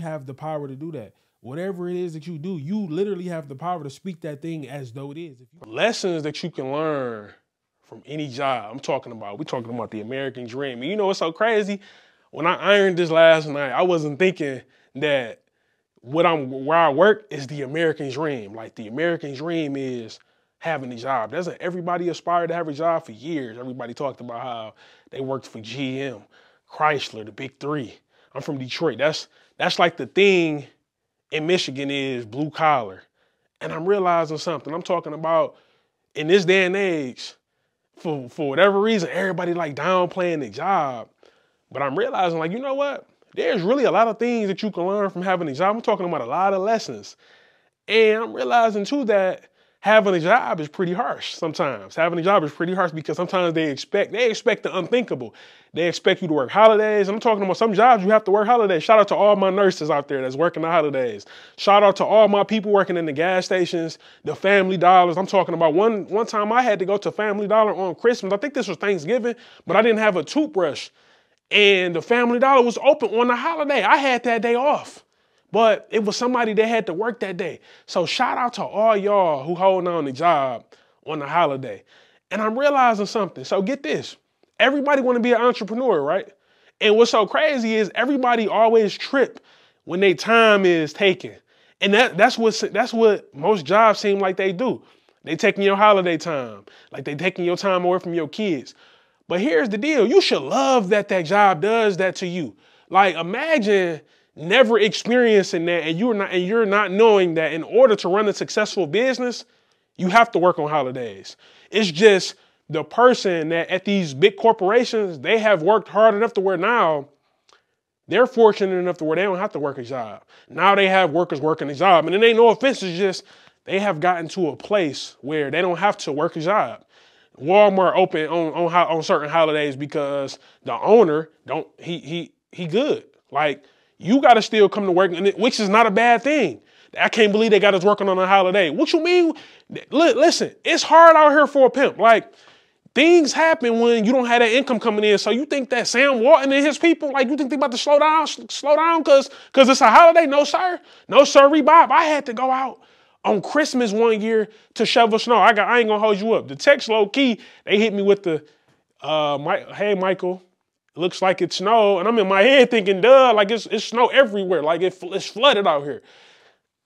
have the power to do that. Whatever it is that you do, you literally have the power to speak that thing as though it is. Lessons that you can learn from any job. We're talking about the American dream. And you know what's so crazy? When I ironed this last night, I wasn't thinking that where I work is the American dream. Like the American dream is having a job. Doesn't everybody aspire to have a job? For years, everybody talked about how they worked for GM, Chrysler, the big three. I'm from Detroit. That's like the thing in Michigan is blue collar. And I'm realizing something. I'm talking about in this day and age, for whatever reason, everybody like downplaying the job. But I'm realizing, like, you know what? There's really a lot of things that you can learn from having a job. I'm talking about a lot of lessons. And I'm realizing too that having a job is pretty harsh sometimes. Having a job is pretty harsh because sometimes they expect the unthinkable. They expect you to work holidays. I'm talking about some jobs you have to work holidays. Shout out to all my nurses out there that's working the holidays. Shout out to all my people working in the gas stations, the Family Dollars. I'm talking about one time I had to go to Family Dollar on Christmas. I think this was Thanksgiving, but I didn't have a toothbrush. And the Family Dollar was open on the holiday. I had that day off. But it was somebody that had to work that day. So shout out to all y'all who holding on the job on the holiday. And I'm realizing something. So get this. Everybody want to be an entrepreneur, right? And what's so crazy is everybody always trip when their time is taken. And that's what most jobs seem like they do. They taking your holiday time. Like they taking your time away from your kids. But here's the deal. You should love that job does that to you. Like imagine never experiencing that and you're not knowing that in order to run a successful business, you have to work on holidays. It's just the person that at these big corporations, they have worked hard enough to where now they're fortunate enough to where they don't have to work a job. Now they have workers working a job. And it ain't no offense, it's just they have gotten to a place where they don't have to work a job. Walmart open on certain holidays because the owner he good. Like you got to still come to work, which is not a bad thing. I can't believe they got us working on a holiday. What you mean? Listen, it's hard out here for a pimp. Like things happen when you don't have that income coming in. So you think that Sam Walton and his people, like you think they about to slow down because it's a holiday? No, sir. No, sir, Bob. I had to go out on Christmas one year to shovel snow. I ain't gonna hold you up. The text low key, they hit me with the, hey, Michael, it looks like it snowed. And I'm in my head thinking, duh, like it's snow everywhere. Like it's flooded out here.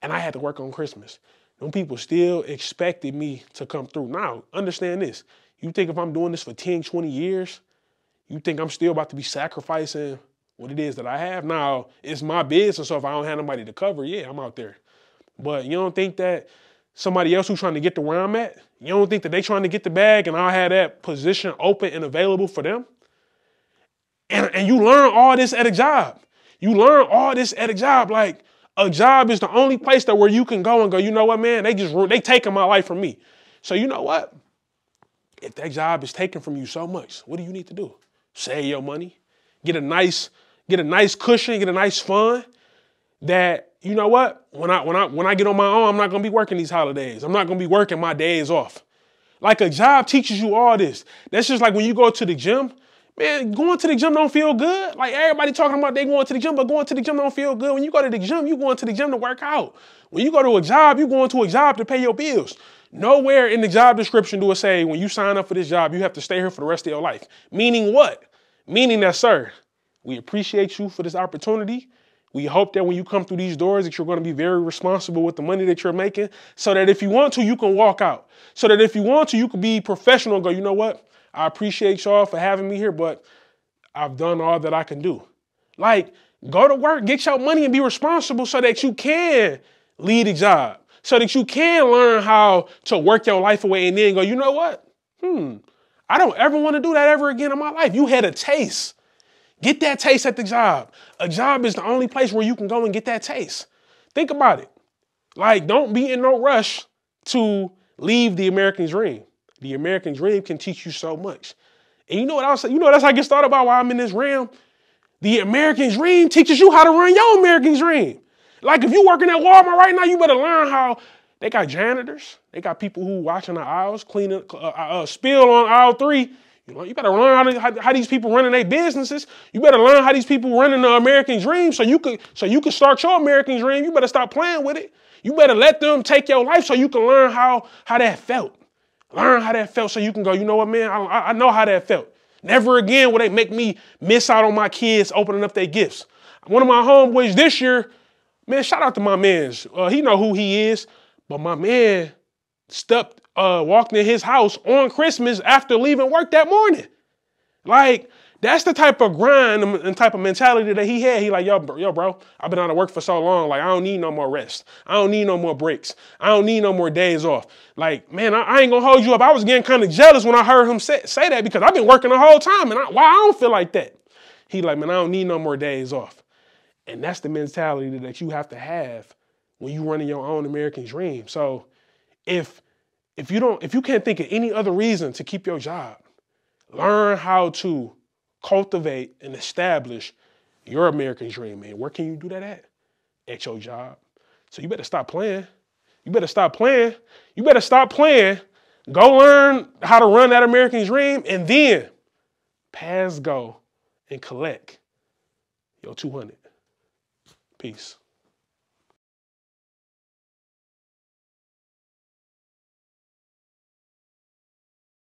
And I had to work on Christmas. Them people still expected me to come through. Now, understand this. You think if I'm doing this for 10, 20 years, you think I'm still about to be sacrificing what it is that I have? Now, it's my business, so if I don't have nobody to cover, yeah, I'm out there. But you don't think that somebody else who's trying to get to where I'm at, you don't think that they trying to get the bag and I'll have that position open and available for them? And you learn all this at a job. You learn all this at a job. Like a job is the only place that where you can go and go, you know what, man, they taking my life from me. So you know what? If that job is taken from you so much, what do you need to do? Save your money, get a nice cushion, get a nice fund that, you know what? When I get on my own, I'm not gonna be working these holidays. I'm not gonna be working my days off. Like a job teaches you all this. That's just like when you go to the gym. Man, going to the gym don't feel good. Like everybody talking about they going to the gym, but going to the gym don't feel good. When you go to the gym, you going to the gym to work out. When you go to a job, you going to a job to pay your bills. Nowhere in the job description do it say when you sign up for this job, you have to stay here for the rest of your life. Meaning what? Meaning that, sir, we appreciate you for this opportunity. We hope that when you come through these doors that you're going to be very responsible with the money that you're making so that if you want to, you can walk out. So that if you want to, you can be professional and go, you know what? I appreciate y'all for having me here, but I've done all that I can do. Like, go to work, get your money and be responsible so that you can lead a job, so that you can learn how to work your life away and then go, you know what? I don't ever want to do that ever again in my life. You had a taste. Get that taste at the job. A job is the only place where you can go and get that taste. Think about it. Like, don't be in no rush to leave the American dream. The American dream can teach you so much. And you know what else? You know that's how I get started about why I'm in this realm? The American dream teaches you how to run your American dream. Like if you working at Walmart right now, you better learn how they got janitors. They got people who watching the aisles, cleaning, spill on aisle 3. You better learn how these people running their businesses. You better learn how these people running the American dream so you could start your American dream. You better stop playing with it. You better let them take your life so you can learn how that felt. Learn how that felt so you can go, you know what, man, I know how that felt. Never again will they make me miss out on my kids opening up their gifts. One of my homeboys this year, man, shout out to my mans. He know who he is, but my man walked in his house on Christmas after leaving work that morning. Like, that's the type of grind and type of mentality that he had. He like, yo, bro, I've been out of work for so long. Like, I don't need no more rest. I don't need no more breaks. I don't need no more days off. Like, man, I ain't gonna hold you up. I was getting kind of jealous when I heard him say that because I've been working the whole time and why I don't feel like that. He like, man, I don't need no more days off. And that's the mentality that you have to have when you running your own American dream. So if you can't think of any other reason to keep your job, learn how to cultivate and establish your American dream, man. Where can you do that at? At your job. So you better stop playing. You better stop playing. You better stop playing. Go learn how to run that American dream and then pass go and collect your 200. Peace.